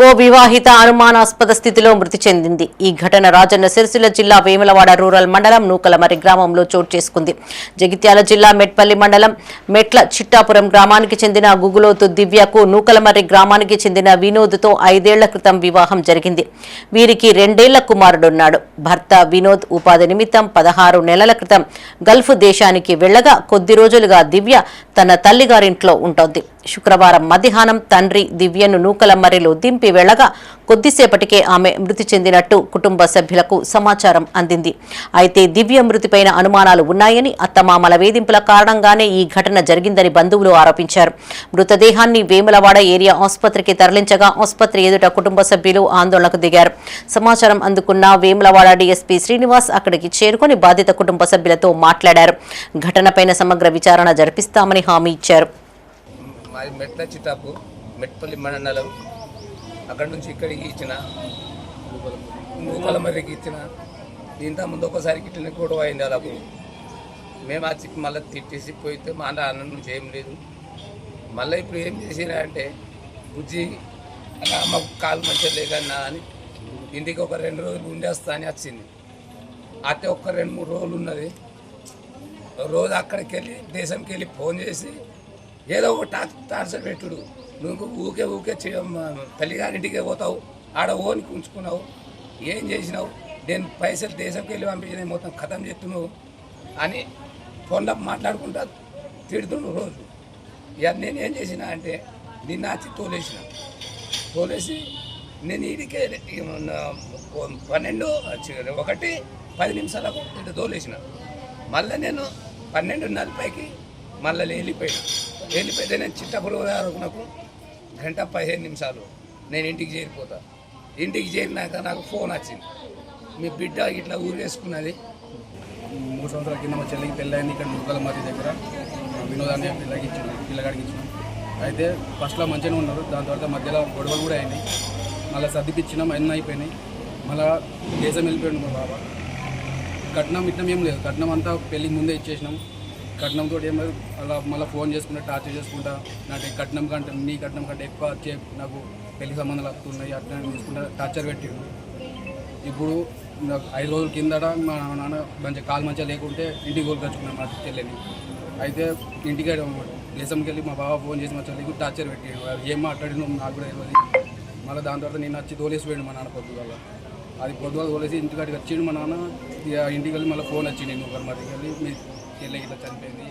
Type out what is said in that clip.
ఓ వివాహిత అనుమానాస్పద స్థితిలో మృతి చెందింది. ఈ ఘటన రాజన్న సిరిసిల్ల జిల్లా వేములవాడ రూరల్ మండలం నూకలమర్రి గ్రామంలో చోటు చేసుకుంది. జగిత్యాల జిల్లా మెట్పల్లి మండలం మెట్ల చిట్టాపురం గ్రామానికి చెందిన గుగులోతు దివ్యకు నూకలమర్రి గ్రామానికి చెందిన వినోద్తో 5 ఏళ్ల క్రితం వివాహం జరిగింది. వీరికి 2 ఏళ్ల కుమారుడున్నాడు. భర్త వినోద్ ఉపాధి నిమిత్తం 16 నెలల క్రితం గల్ఫ్ దేశానికి వెళ్లగా కొద్ది రోజులుగా దివ్య తన తల్లిగారింట్లో ఉంటోంది. శుక్రవారం మధ్యాహ్నం తండ్రి దివ్యను నూకలమర్రిలో దింపి వెళ్లగా కొద్దిసేపటికే ఆమె మృతి చెందినట్టు కుటుంబ సభ్యులకు సమాచారం అందింది. అయితే దివ్య మృతిపైన అనుమానాలు ఉన్నాయని, అత్తమామల వేధింపుల కారణంగానే ఈ ఘటన జరిగిందని బంధువులు ఆరోపించారు. మృతదేహాన్ని వేములవాడ ఏరియా ఆసుపత్రికి తరలించగా ఆసుపత్రి ఎదుట కుటుంబ సభ్యులు ఆందోళనకు దిగారు. సమాచారం అందుకున్న వేములవాడ డీఎస్పీ శ్రీనివాస్ అక్కడికి చేరుకుని బాధిత కుటుంబ సభ్యులతో మాట్లాడారు. ఘటనపైన సమగ్ర విచారణ జరిపిస్తామని హామీ ఇచ్చారు. మాది మెట్ల చిట్టాపు మెట్పల్లి మండలం. అక్కడి నుంచి ఇక్కడికి ఇచ్చిన నూకలమర్రికి ఇచ్చిన ఇంత ముందు ఒకసారి ఇట్లనే గొడవ అయింది. అలాగూ మేము వచ్చి మళ్ళీ తిట్టేసి పోయితే మా అన్న నుంచి ఏం లేదు. మళ్ళీ ఇప్పుడు ఏం చేసినా అంటే బుజ్జి అలా అమ్మకు కాలు మంచిగా లేకన్నా అని ఇంటికి ఒక 2 రోజులు ఉండేస్తా అని వచ్చింది. అయితే ఒక 2-3 రోజులు ఉన్నది. రోజు అక్కడికి వెళ్ళి దేశంకి వెళ్ళి ఫోన్ చేసి ఏదో ఒక టార్చర్ పెట్టుడు. నువ్వు ఊకే తల్లిగారింటికే పోతావు, ఆడ ఓనికి ఉంచుకున్నావు, ఏం చేసినావు, నేను పైసలు దేశంకి వెళ్ళి పంపించినాయి మొత్తం ఖతం చేస్తున్నావు అని ఫోన్లో మాట్లాడుకుంటా తిడుతున్నావు రోజు. ఇక నేను ఏం చేసిన అంటే నిన్న వచ్చి తోలేసి నేను ఈడికే 12:10 ఇటు తోలేసిన. మళ్ళీ నేను 12:40కి మళ్ళీ వెళ్ళిపోయితే నేను చిట్టపురం నాకు 1:15 నేను ఇంటికి చేరిపోతా. ఇంటికి చేరినాక నాకు ఫోన్ వచ్చింది, మీ బిడ్డ ఇట్లా ఊరేసుకున్నది. 3 సంవత్సరాల కింద మా చెల్లికి పెళ్ళయింది. ఇక్కడ నూకలమర్రి దగ్గర వినోదాన్ని పిల్లగాడికి ఇచ్చినాం. అయితే ఫస్ట్లో మంచిగానే ఉన్నారు. దాని తర్వాత మధ్యలో గొడవలు కూడా అయినాయి. మళ్ళీ సర్దిపించినాం, అన్నీ అయిపోయినాయి. మళ్ళీ దేశం వెళ్ళిపోయాడు మా బాబా. కట్నం ఏం లేదు. కట్నం అంతా పెళ్ళికి ముందే ఇచ్చేసినాం. కట్నంతో ఏమో అలా మళ్ళీ ఫోన్ చేసుకుంటా టార్చర్ చేసుకుంటా నాకు నీ కట్నం కంటే ఎక్కువ వచ్చే నాకు పెళ్లి సంబంధాలు వస్తున్నాయి అట్లా చూసుకుంటా టార్చర్ పెట్టిండు. ఇప్పుడు నాకు 5 రోజుల కిందట మా నాన్న కాలు మంచిగా లేకుంటే ఇంటికి కోలుకొచ్చుకున్నాను మా చెల్లెని. అయితే ఇంటికి దేశంకి వెళ్ళి మా బాబా ఫోన్ చేసి మా చెల్లికి టార్చర్ పెట్టిండు. ఏం మాట్లాడినా నాకు కూడా తెలియదు. మళ్ళీ దాని తర్వాత నేను వచ్చి తోలేసిపోయాడు మా నాన్న పొద్దుగాల. అది పొద్దుగాల తోలేసి ఇంటికాడికి వచ్చిండు మా నాన్న. ఇంటికి వెళ్ళి మళ్ళీ ఫోన్ వచ్చింది. నేను మరి వెళ్ళి మీ చెల్లెకి ఇట్లా చనిపోయింది.